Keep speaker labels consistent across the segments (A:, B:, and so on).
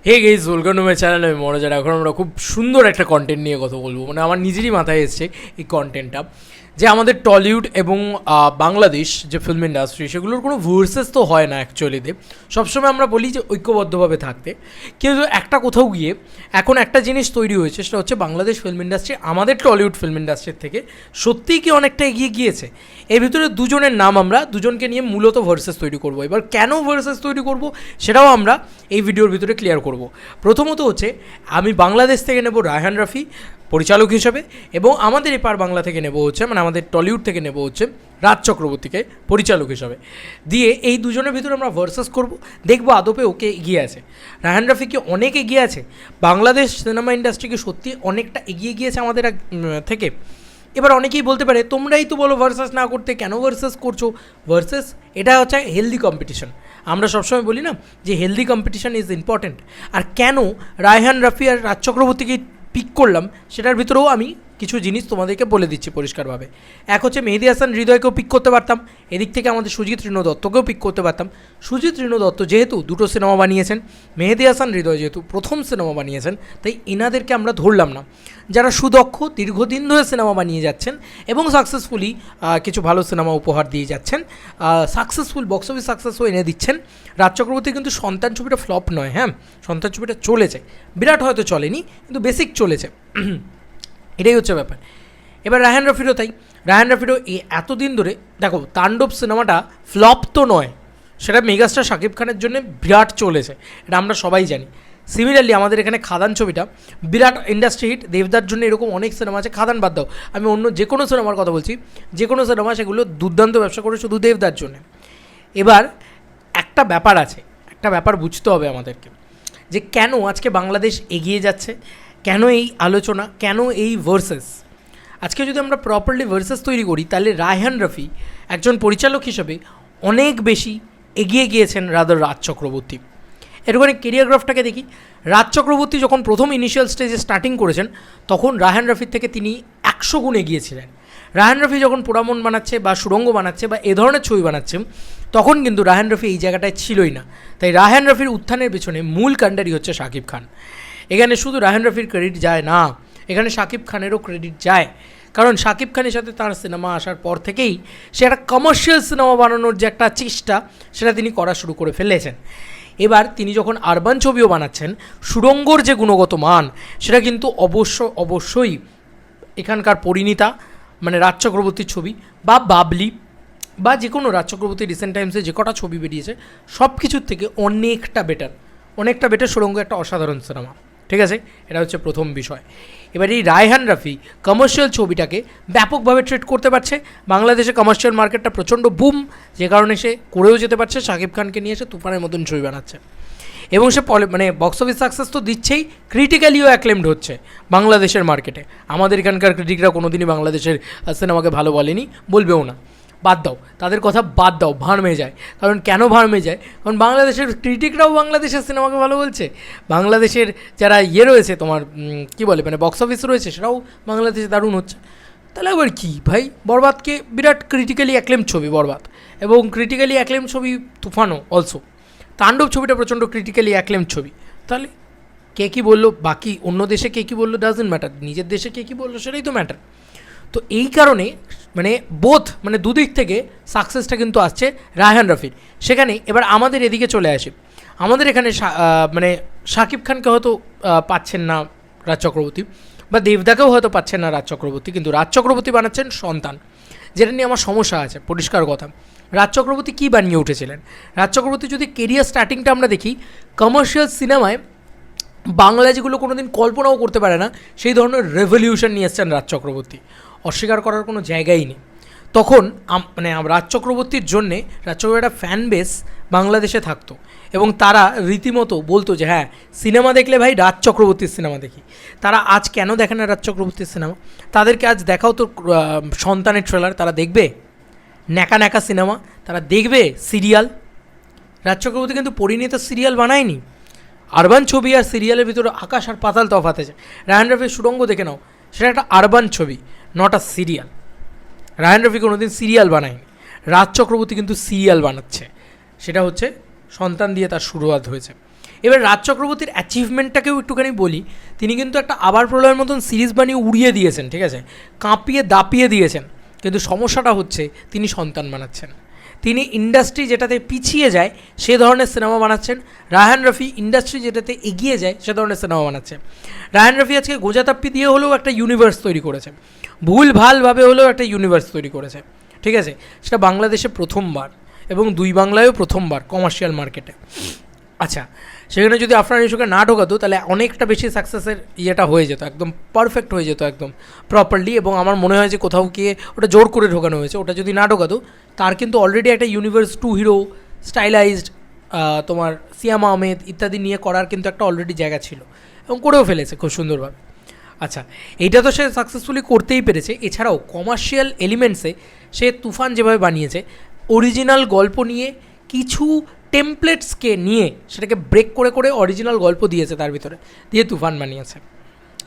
A: Hey guys, welcome to my channel. আমি মনোজার। এখন আমরা খুব সুন্দর একটা কন্টেন্ট নিয়ে কথা বলবো, মানে আমার নিজেরই মাথায় এসছে এই কন্টেন্টটা, যে আমাদের টলিউড এবং বাংলাদেশ যে ফিল্ম ইন্ডাস্ট্রি, সেগুলোর কোনো ভার্সেস তো হয় না অ্যাকচুয়ালিতে। সবসময় আমরা বলি যে ঐক্যবদ্ধভাবে থাকতে, কিন্তু একটা কোথাও গিয়ে এখন একটা জিনিস তৈরি হয়েছে, সেটা হচ্ছে বাংলাদেশ ফিল্ম ইন্ডাস্ট্রি আমাদের টলিউড ফিল্ম ইন্ডাস্ট্রির থেকে সত্যিই কি অনেকটা এগিয়ে গিয়েছে। এর ভিতরে দুজনের নাম, আমরা দুজনকে নিয়ে মূলত ভার্সেস তৈরি করব। এবার কেন ভার্সেস তৈরি করব সেটাও আমরা এই ভিডিওর ভিতরে ক্লিয়ার করব। প্রথমত হচ্ছে, আমি বাংলাদেশ থেকে নেব রায়হান রাফি পরিচালক হিসেবে, এবং আমাদের এপার বাংলা থেকে নেব হচ্ছে, মানে আমাদের টলিউড থেকে নেব হচ্ছে রাজ চক্রবর্তীকে পরিচালক হিসাবে। দিয়ে এই দুজনের ভিতরে আমরা ভার্সেস করব, দেখবো আদপে ওকে এগিয়ে আছে। রায়হান রাফি কি অনেক এগিয়ে আছে? বাংলাদেশ সিনেমা ইন্ডাস্ট্রিকে সত্যি অনেকটা এগিয়ে গিয়েছে আমাদের থেকে। এবার অনেকেই বলতে পারে, তোমরাই তো বলো ভার্সেস না করতে, কেন ভার্সেস করছো? ভার্সেস এটা হচ্ছে হেলদি কম্পিটিশন। আমরা সবসময় বলি না যে হেলদি কম্পিটিশন ইজ ইম্পর্ট্যান্ট। আর কেন রায়হান রাফি আর রাজ চক্রবর্তীকে পিক করলাম, সেটার ভিতরেও আমি কিছু জিনিস তোমাদেরকে বলে দিচ্ছি পরিষ্কারভাবে। এক হচ্ছে, মেহেদী হাসান হৃদয়কেও পিক করতে পারতাম, এদিক থেকে আমাদের সুজিত ঋণ দত্তকেও পিক করতে পারতাম। সুজিত ঋণ দত্ত যেহেতু দুটো সিনেমা বানিয়েছেন, মেহেদী হাসান হৃদয় যেহেতু প্রথম সিনেমা বানিয়েছেন, তাই এনাদেরকে আমরা ধরলাম না। যারা সুদক্ষ, দীর্ঘদিন ধরে সিনেমা বানিয়ে যাচ্ছেন এবং সাকসেসফুলি কিছু ভালো সিনেমা উপহার দিয়ে যাচ্ছেন, সাকসেসফুল বক্স অফিস সাকসেসও এনে দিচ্ছেন। রাজ চক্রবর্তী কিন্তু সন্তান ছবিটা ফ্লপ নয়, হ্যাঁ, সন্তান ছবিটা চলেছে, বিরাট হয়তো চলেনি, কিন্তু বেসিক চলেছে, এটাই হচ্ছে ব্যাপার। এবার রায়হান রাফিরও তাই। রায়হান রাফিরও এতদিন ধরে, দেখো, তাণ্ডব সিনেমাটা ফ্লপ তো নয়, সেটা মেগাস্টার শাকিব খানের জন্য বিরাট চলেছে, এটা আমরা সবাই জানি। সিমিলারলি আমাদের এখানে খাদান ছবিটা বিরাট ইন্ডাস্ট্রি হিট। দেবদার জন্য এরকম অনেক সিনেমা আছে, খাদান বাদ দাও, আমি অন্য যে কোনো সিনেমার কথা বলছি, যে কোনো সিনেমা সেগুলো দুর্দান্ত ব্যবসা করে শুধু দেবদার জন্য। এবার একটা ব্যাপার আছে, একটা ব্যাপার বুঝতে হবে আমাদেরকে, যে কেন আজকে বাংলাদেশ এগিয়ে যাচ্ছে, কেন এই আলোচনা, কেন এই ভার্সেস। আজকে যদি আমরা প্রপারলি ভার্সেস তৈরি করি, তাহলে রায়হান রাফি একজন পরিচালক হিসেবে অনেক বেশি এগিয়ে গিয়েছেন রাদার রাজ চক্রবর্তী। এরকম কেরিয়ারগ্রাফটাকে দেখি। রাজ চক্রবর্তী যখন প্রথম ইনিশিয়াল স্টেজে স্টার্টিং করেছেন, তখন রায়হান রাফির থেকে তিনি 100 গুণ এগিয়েছিলেন। রায়হান রাফি যখন পোড়ামন বানাচ্ছে বা সুড়ঙ্গ বানাচ্ছে বা এ ধরনের ছবি বানাচ্ছে, তখন কিন্তু রায়হান রাফি এই জায়গাটায় ছিলই না। তাই রায়হান রাফির উত্থানের পেছনে মূল কাণ্ডারি হচ্ছে শাকিব খান। এখানে শুধু রায়হান রাফির ক্রেডিট যায় না, এখানে শাকিব খানেরও ক্রেডিট যায়। কারণ শাকিব খানের সাথে তার সিনেমা আসার পর থেকেই সে একটা কমার্শিয়াল সিনেমা বানানোর যে একটা চেষ্টা, সেটা তিনি করা শুরু করে ফেলেছেন। এবার তিনি যখন আরবান ছবিও বানাচ্ছেন, সুড়ঙ্গর যে গুণগত মান, সেটা কিন্তু অবশ্যই এখানকার পরিণীতা, মানে রাজ চক্রবর্তীর ছবি বা বাবলি বা যে কোনো রাজ চক্রবর্তী রিসেন্ট টাইমসে যে কটা ছবি বেরিয়েছে, সব কিছুর থেকে অনেকটা বেটার সুড়ঙ্গ একটা অসাধারণ সিনেমা। ঠিক আছে, এটা হচ্ছে প্রথম বিষয়। এবার এই রায়হান রাফি কমার্শিয়াল ছবিটাকে ব্যাপকভাবে ট্রিট করতে পারছে। বাংলাদেশে কমার্শিয়াল মার্কেটটা প্রচণ্ড বুম, যে কারণে সে করেও যেতে পারছে, শাকিব খানকে নিয়ে এসে তুফানের মতন ছবি বানাচ্ছে, এবং সে মানে বক্স অফিস সাকসেস তো দিচ্ছেই, ক্রিটিক্যালিও অ্যাক্লেমড হচ্ছে বাংলাদেশের মার্কেটে। আমাদের এখানকার ক্রিটিকরা কোনো দিনই বাংলাদেশের সিনেমাকে ভালো বলেনি, বলবেও না। বাদ দাও, তাদের কথা বাদ দাও, ভাড়মে যায়। কারণ কেন ভাড়মে যায়? কারণ বাংলাদেশের ক্রিটিকরাও বাংলাদেশের সিনেমাকে ভালো বলছে, বাংলাদেশের যারা রয়েছে, তোমার কী বলে, মানে বক্স অফিস রয়েছে, সেটাও বাংলাদেশে দারুণ হচ্ছে। তাহলে আবার কি ভাই, বরবাদকে বিরাট ক্রিটিক্যালি অ্যাক্লেম ছবি বরবাদ, এবং ক্রিটিক্যালি অ্যাক্লেম ছবি তুফানও অলসো। তাণ্ডব ছবিটা প্রচণ্ড ক্রিটিক্যালি অ্যাক্লেম ছবি। তাহলে কে কী বললো, বাকি অন্য দেশে কে কী বললো ডাজন্ট ম্যাটার, নিজের দেশে কে কী বললো সেটাই তো ম্যাটার। তো এই কারণে মানে দুদিক থেকে সাকসেসটা কিন্তু আসছে রায়হান রাফির। সেখানে এবার আমাদের এদিকে চলে আসে, আমাদের এখানে মানে শাকিব খানকে হয়তো পাচ্ছেন না রাজ চক্রবর্তী, বা দেবদাকেও হয়তো পাচ্ছেন না রাজ চক্রবর্তী, কিন্তু রাজ চক্রবর্তী বানাচ্ছেন সন্তান, যেটা নিয়ে আমার সমস্যা আছে, পরিষ্কার কথা। রাজ চক্রবর্তী কী বানিয়ে উঠেছিলেন? রাজ চক্রবর্তী যদি কেরিয়ার স্টার্টিংটা আমরা দেখি, কমার্শিয়াল সিনেমায় বাংলা যেগুলো কোনো দিন কল্পনাও করতে পারে না, সেই ধরনের রেভলিউশন নিয়ে এসছেন রাজ চক্রবর্তী, অস্বীকার করার কোনো জায়গাই নেই। তখন মানে রাজ চক্রবর্তীর জন্যে রাজ চক্রবর্তীর একটা ফ্যান বেস বাংলাদেশে থাকতো, এবং তারা রীতিমতো বলতো যে হ্যাঁ, সিনেমা দেখলে ভাই রাজ চক্রবর্তীর সিনেমা দেখি। তারা আজ কেন দেখে না রাজ চক্রবর্তীর সিনেমা? তাদেরকে আজ দেখাও তো সন্তানের ট্রেলার, তারা দেখবে? ন্যাকা ন্যাকা সিনেমা তারা দেখবে? সিরিয়াল, রাজ চক্রবর্তী কিন্তু পরিণীত সিরিয়াল বানায়নি। আরবান ছবি আর সিরিয়ালের ভিতরে আকাশ আর পাতাল তফাৎ আছে। রায়হান রাফির সুড়ঙ্গ দেখে নাও, সেটা একটা আরবান ছবি, not a serial. Raihan Rafi কোনোদিন সিরিয়াল বানায়নি, রাজ চক্রবর্তী কিন্তু সিরিয়াল বানাচ্ছে, সেটা হচ্ছে সন্তান দিয়ে তার শুরুয়াত হয়েছে। এবার রাজ চক্রবর্তীর অ্যাচিভমেন্টটাকেও একটুখানি বলি। তিনি কিন্তু একটা আবার প্রলয়ের মতন সিরিজ বানিয়ে উড়িয়ে দিয়েছেন, ঠিক আছে, কাঁপিয়ে দাপিয়ে দিয়েছেন। কিন্তু সমস্যাটা হচ্ছে তিনি সন্তান বানাচ্ছেন। তিনি ইন্ডাস্ট্রি যেটাতে পিছিয়ে যায় সে ধরনের সিনেমা বানাচ্ছেন। রায়হান রফি ইন্ডাস্ট্রি যেটাতে এগিয়ে যায় সে ধরনের সিনেমা বানাচ্ছে। রায়হান রফি আজকে গোজাতাপ্পি দিয়ে হলেও একটা ইউনিভার্স তৈরি করেছে, ভুল ভালভাবে হলেও একটা ইউনিভার্স তৈরি করেছে, ঠিক আছে। সেটা বাংলাদেশে প্রথমবার এবং দুই বাংলায়ও প্রথমবার কমার্শিয়াল মার্কেটে। আচ্ছা, সেখানে যদি আফরান নিশোকে না ঢোকাতো তাহলে অনেকটা বেশি সাকসেসের ইয়েটা হয়ে যেত, একদম পারফেক্ট হয়ে যেত, একদম প্রপারলি। এবং আমার মনে হয় যে কোথাও গিয়ে ওটা জোর করে ঢোকানো হয়েছে। ওটা যদি না ঢোকাতো, তার কিন্তু অলরেডি একটা ইউনিভার্স, 2 হিরো, স্টাইলাইজড তোমার সিয়াম আহমেদ ইত্যাদি নিয়ে করার কিন্তু একটা অলরেডি জায়গা ছিল এবং করেও ফেলেছে খুব সুন্দরভাবে। আচ্ছা, এইটা তো সে সাকসেসফুলি করতেই পেরেছে। এছাড়াও কমার্শিয়াল এলিমেন্টসে সে তুফান যেভাবে বানিয়েছে, অরিজিনাল গল্প নিয়ে কিছু টেমপ্লেটসকে নিয়ে সেটাকে ব্রেক করে করে অরিজিনাল গল্প দিয়েছে, তার ভিতরে দিয়ে তুফান বানিয়েছে।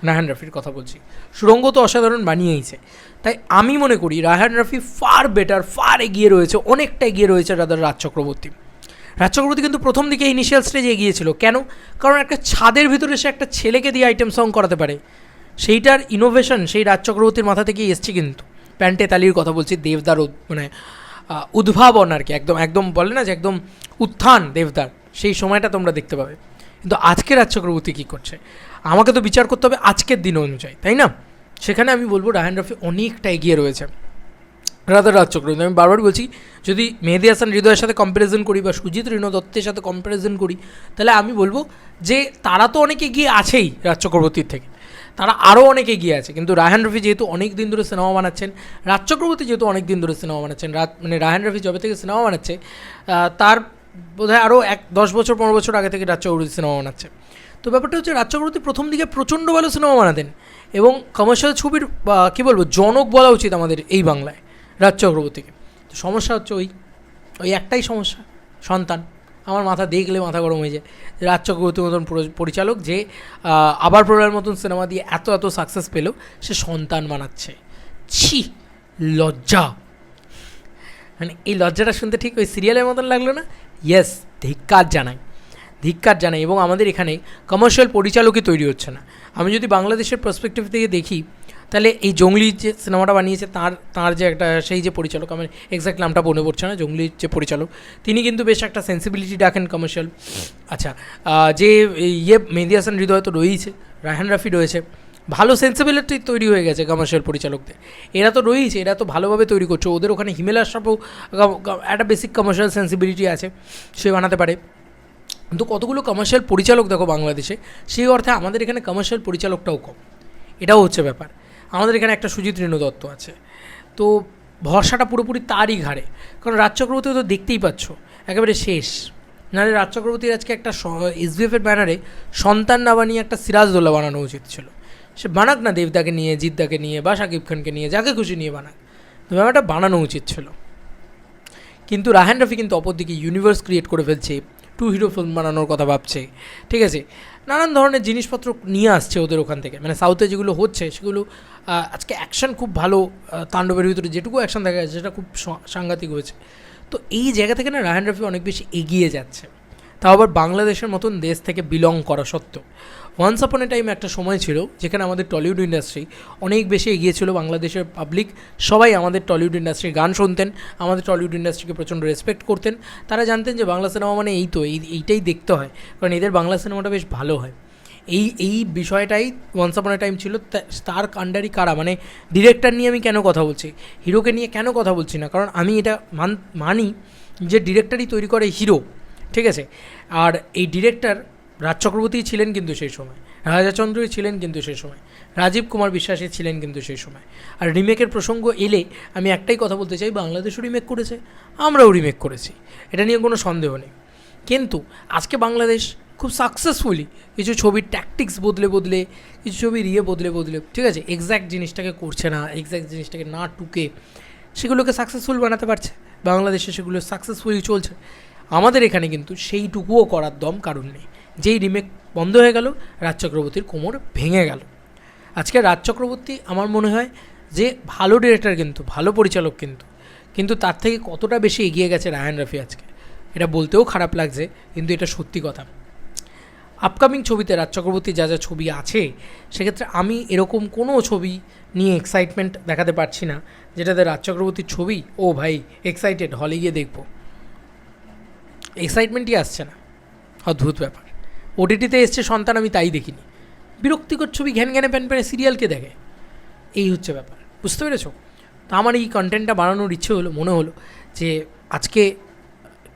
A: রায়হান রফির কথা বলছি, সুড়ঙ্গ তো অসাধারণ বানিয়েইছে। তাই আমি মনে করি Raihan Rafi far better, far এগিয়ে রয়েছে, অনেকটা এগিয়ে রয়েছে রাজ চক্রবর্তী। রাজ চক্রবর্তী কিন্তু প্রথম দিকে ইনিশিয়াল স্টেজে এগিয়েছিল। কেন? কারণ একটা ছাদের ভিতরে সে একটা ছেলেকে দিয়ে আইটেম সং করাতে পারে, সেইটার ইনোভেশন সেই রাজ চক্রবর্তীর মাথা থেকেই এসছে। কিন্তু প্যান্টে তালির কথা বলছি, দেবদার মানে উদ্ভাবন আর কি, একদম একদম বলে না যে একদম উত্থান দেবদার, সেই সময়টা তোমরা দেখতে পাবে। কিন্তু আজকে রাজ চক্রবর্তী কী করছে আমাকে তো বিচার করতে হবে আজকের দিন অনুযায়ী, তাই না? সেখানে আমি বলবো রায়হান রফি অনেকটা এগিয়ে রয়েছে রাজ চক্রবর্তী। আমি বারবার বলছি, যদি মেহেদী হাসান হৃদয়ের সাথে কম্প্যারিজন করি বা সুজিত ঋণ দত্তের সাথে কম্প্যারিজন করি, তাহলে আমি বলবো যে তারা তো অনেক এগিয়ে আছেই রাজ চক্রবর্তীর থেকে, তারা আরও অনেক এগিয়ে আছে। কিন্তু রায়হান রফি যেহেতু অনেক দিন ধরে সিনেমা বানাচ্ছেন, রাজ চক্রবর্তী যেহেতু অনেক দিন ধরে সিনেমা বানাচ্ছেন, মানে রায়হান রফি যবে থেকে সিনেমা বানাচ্ছে তার বোধহয় আরও 10 বছর 15 বছর আগে থেকে রাজ চক্রবর্তী সিনেমা বানাচ্ছে। তো ব্যাপারটা হচ্ছে রাজ চক্রবর্তী প্রথম দিকে প্রচণ্ড ভালো সিনেমা বানাতেন এবং কমার্শিয়াল ছবির কী বলবো জনক বলা উচিত আমাদের এই বাংলায় রাজ চক্রবর্তীকে। তো সমস্যা হচ্ছে ওই একটাই সমস্যা, সন্তান। আমার মাথা দেখলে মাথা গরম হয়ে যায়। রাজ চক্রবর্তীর মতন পরিচালক যে আবার প্রলয়ের মতন সিনেমা দিয়ে এত এত সাকসেস পেল, সে সন্তান বানাচ্ছে। ছি, লজ্জা। মানে এই লজ্জাটা শুনতে ঠিক ওই সিরিয়ালের মতন লাগলো না? ইয়েস, ধিক্কার জানাই, ধিক্কার জানাই। এবং আমাদের এখানে কমার্শিয়াল পরিচালকই তৈরি হচ্ছে না। আমি যদি বাংলাদেশের পার্সপেক্টিভ থেকে দেখি, তাহলে এই জঙ্গলি যে সিনেমাটা বানিয়েছে তার যে একটা সেই যে পরিচালক, আমার এক্স্যাক্ট নামটা মনে পড়ছে না, জঙ্গলির যে পরিচালক, তিনি কিন্তু বেশ একটা সেন্সিবিলিটি রাখেন কমার্শিয়াল। আচ্ছা, যে মেহেদী হাসান হৃদয় তো রয়েইছে, রায়হান রফি রয়েছে, ভালো সেন্সিবিলিটি তৈরি হয়ে গেছে কমার্শিয়াল পরিচালকদের। এরা তো রয়েইছে, এরা তো ভালোভাবে তৈরি করছে। ওদের ওখানে হিমেল আশরাফও একটা বেসিক কমার্শিয়াল সেন্সিবিলিটি আছে, সে বানাতে পারে। কিন্তু কতগুলো কমার্শিয়াল পরিচালক দেখো বাংলাদেশে, সেই অর্থে আমাদের এখানে কমার্শিয়াল পরিচালকটাও কম, এটাও হচ্ছে ব্যাপার। আমাদের এখানে একটা সুজিত ঋণ দত্ত আছে, তো ভরসাটা পুরোপুরি তারই ঘাড়ে। কারণ রাজ চক্রবর্তী তো দেখতেই পাচ্ছ একেবারে শেষ। নাহলে রাজ চক্রবর্তীর আজকে একটা এসবিএফের ব্যানারে সন্তান না বানিয়ে একটা সিরাজদৌল্লা বানানো উচিত ছিল। সে বানাক না, দেবদাকে নিয়ে, জিদ্দাকে নিয়ে বা শাকিব খানকে নিয়ে, যাকে খুশি নিয়ে বানাক, তো ব্যাপারটা বানানো উচিত ছিল। কিন্তু রায়হান রফি কিন্তু অপরদিকে ইউনিভার্স ক্রিয়েট করে ফেলছে, 2 হিরো ফিল্ম বানানোর কথা ভাবছে, ঠিক আছে, নানান ধরনের জিনিসপত্র নিয়ে আসছে ওদের ওখান থেকে। মানে সাউথে যেগুলো হচ্ছে সেগুলো আজকে অ্যাকশন খুব ভালো, তাণ্ডবের ভিতরে যেটুকু অ্যাকশন দেখা যাচ্ছে সেটা খুব সাংঘাতিক হয়েছে। তো এই জায়গা থেকে না রায়হান রফি অনেক বেশি এগিয়ে যাচ্ছে, তাও আবার বাংলাদেশের মতন দেশ থেকে বিলং করা সত্ত্বেও। ওয়ান্স আপন এ টাইম একটা সময় ছিল যেখানে আমাদের টলিউড ইন্ডাস্ট্রি অনেক বেশি এগিয়ে ছিল। বাংলাদেশের পাবলিক সবাই আমাদের টলিউড ইন্ডাস্ট্রির গান শুনতেন, আমাদের টলিউড ইন্ডাস্ট্রিকে প্রচণ্ড রেসপেক্ট করতেন। তারা জানতেন যে বাংলা সিনেমা মানে এইটাই দেখতে হয়, কারণ এদের বাংলা সিনেমাটা বেশ ভালো হয়। এই বিষয়টাই ওয়ান্স আপন এ টাইম ছিল। তার আন্ডারই কারা, মানে ডিরেক্টর নিয়ে আমি কেন কথা বলছি, হিরোকে নিয়ে কেন কথা বলছি না, কারণ আমি এটা মানি যে ডিরেক্টরই তৈরি করে হিরো, ঠিক আছে। আর এই ডিরেক্টর রাজ চক্রবর্তী ছিলেন কিন্তু সেই সময়, রাজাচন্দ্রই ছিলেন কিন্তু সেই সময়, রাজীব কুমার বিশ্বাসী ছিলেন কিন্তু সেই সময়। আর রিমেকের প্রসঙ্গ এলে আমি একটাই কথা বলতে চাই, বাংলাদেশও রিমেক করেছে, আমরাও রিমেক করেছি, এটা নিয়ে কোনো সন্দেহ নেই। কিন্তু আজকে বাংলাদেশ খুব সাকসেসফুলি কিছু ছবির ট্যাকটিক্স বদলে কিছু ছবির বদলে, ঠিক আছে, এক্স্যাক্ট জিনিসটাকে করছে না, এক্স্যাক্ট জিনিসটাকে না টুকে সেগুলোকে সাকসেসফুল বানাতে পারছে। বাংলাদেশে সেগুলো সাকসেসফুলি চলছে। আমাদের এখানে কিন্তু সেইটুকুও করার দম কারণ নেই। যেই রিমেক বন্ধ হয়ে গেল, রাজ চক্রবর্তীর কোমর ভেঙে গেল। আজকে রাজ চক্রবর্তী আমার মনে হয় যে ভালো ডিরেক্টর, কিন্তু ভালো পরিচালক, কিন্তু তার থেকে কতটা বেশি এগিয়ে গেছে রায়হান রফি আজকে, এটা বলতেও খারাপ লাগছে কিন্তু এটা সত্যি কথা। আপকামিং ছবিতে রাজ চক্রবর্তী যা যা ছবি আছে সেক্ষেত্রে আমি এরকম কোনো ছবি নিয়ে এক্সাইটমেন্ট দেখাতে পারছি না যেটাতে রাজ চক্রবর্তীর ছবি ও ভাই এক্সাইটেড হলে গিয়ে দেখবো, এক্সাইটমেন্টই আসছে না। অদ্ভুত ব্যাপার। ওটিটিতে এসছে সন্তান, আমি তাই দেখিনি। বিরক্তিকর ছবি ঘ্যান ঘ্যানে প্যান প্যানে সিরিয়ালকে দেখে, এই হচ্ছে ব্যাপার, বুঝতে পেরেছো? তো আমার এই কন্টেন্টটা বাড়ানোর ইচ্ছে হলো, মনে হলো যে আজকে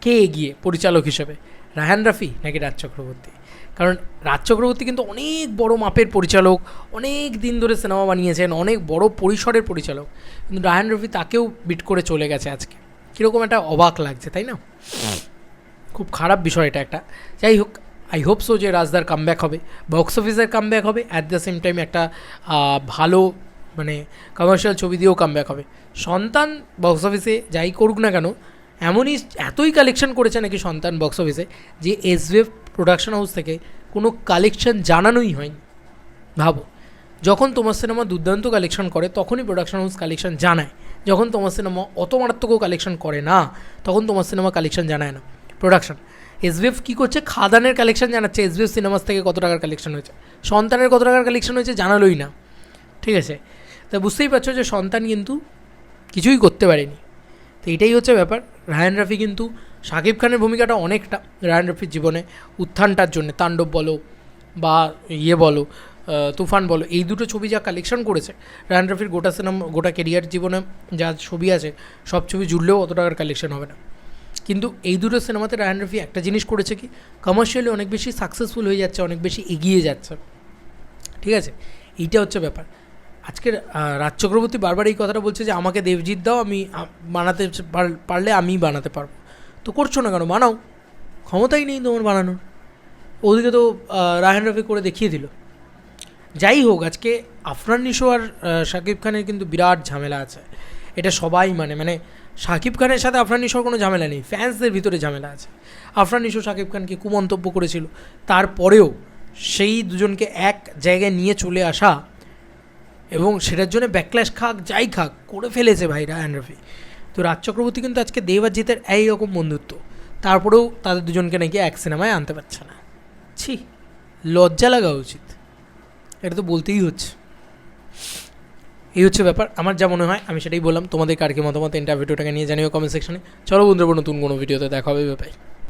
A: কে এগিয়ে পরিচালক হিসেবে, রায়হান রাফি নাকি রাজ চক্রবর্তী? কারণ রাজ চক্রবর্তী কিন্তু অনেক বড় মাপের পরিচালক, অনেক দিন ধরে সিনেমা বানিয়েছেন, অনেক বড় পরিসরের পরিচালক, কিন্তু রায়হান রাফি তাকেও বিট করে চলে গেছে আজকে। কীরকম একটা অবাক লাগছে, তাই না? খুব খারাপ বিষয় এটা একটা। যাই হোক, আই হোপ সো যে রাজদার কামব্যাক হবে, বক্স অফিসের কামব্যাক হবে, অ্যাট দ্য সেম টাইম একটা ভালো মানে কমার্শিয়াল ছবি দিয়েও কামব্যাক হবে। সন্তান বক্স অফিসে যাই করুক না কেন, এমনই এতই কালেকশন করেছে নাকি সন্তান বক্স অফিসে যে এসভিএফ প্রোডাকশন হাউস থেকে কোনো কালেকশন জানানোই হয়নি। ভাবো, যখন তোমার সিনেমা দুর্দান্ত কালেকশন করে তখনই প্রোডাকশন হাউস কালেকশন জানায়, যখন তোমার সিনেমা অত মারাত্মকও কালেকশন করে না তখন তোমার সিনেমা কালেকশন জানায় না প্রোডাকশন। এসভিএফ কী করছে, খাদানের কালেকশন জানাচ্ছে, এসভিএফ সিনেমাস থেকে কত টাকার কালেকশন হয়েছে, সন্তানের কত টাকার কালেকশন হয়েছে জানালোই না। ঠিক আছে, তা বুঝতেই পারছো যে সন্তান কিন্তু কিছুই করতে পারেনি। তো এটাই হচ্ছে ব্যাপার। রায়হান রাফি কিন্তু শাকিব খানের ভূমিকাটা অনেকটা রায়হান রাফির জীবনে উত্থানটার জন্য, তাণ্ডব বলো বা বলো তুফান বলো, এই দুটো ছবি যা কালেকশন করেছে রায়হান রাফির গোটা সিনেমা, গোটা কেরিয়ার জীবনে যা ছবি আছে সব ছবি জুড়লেও অত টাকার কালেকশন হবে না। কিন্তু এই দুটো সিনেমাতে রায়হান রাফি একটা জিনিস করেছে কি, কমার্শিয়ালি অনেক বেশি সাকসেসফুল হয়ে যাচ্ছে, অনেক বেশি এগিয়ে যাচ্ছে। ঠিক আছে, এইটা হচ্ছে ব্যাপার। আজকের রাজ চক্রবর্তী বারবার এই কথাটা বলছে যে আমাকে দেবজিৎ দাও, আমি বানাতে পারলে আমি বানাতে পারবো। তো করছো না কেন, বানাও, ক্ষমতাই নেই তোমার বানানোর। ওদিকে তো রায়হান রাফি করে দেখিয়ে দিল। যাই হোক, আজকে আফরান নিশো আর শাকিব খানের কিন্তু বিরাট ঝামেলা আছে, এটা সবাই মানে শাকিব খানের সাথে আফরান নিশোর কোনো ঝামেলা নেই, ফ্যান্সদের ভিতরে ঝামেলা আছে। আফরান নিশো শাকিব খানকে কুমন্তব্য করেছিল, তারপরেও সেই দুজনকে এক জায়গায় নিয়ে চলে আসা এবং সেটার জন্য ব্যাকল্যাশ খাক যাই খাক করে ফেলেছে ভাই রায়হান রাফি। তো রাজ চক্রবর্তী কিন্তু আজকে দেব আর জিতের এইরকম বন্ধুত্ব, তারপরেও তাদের দুজনকে নাকি এক সিনেমায় আনতে পারছে না। ছি, লজ্জা লাগা উচিত, এটা তো বলতেই হচ্ছে। এই হচ্ছে ব্যাপার, আমার যা মনে হয় আমি সেটাই বললাম। তোমাদের কার কি মতামত ইন্টারভিউটাকে নিয়ে জানিও কমেন্ট সেকশনে। চলো বন্ধুরা, নতুন কোনো ভিডিওতে দেখা হবে, বাই।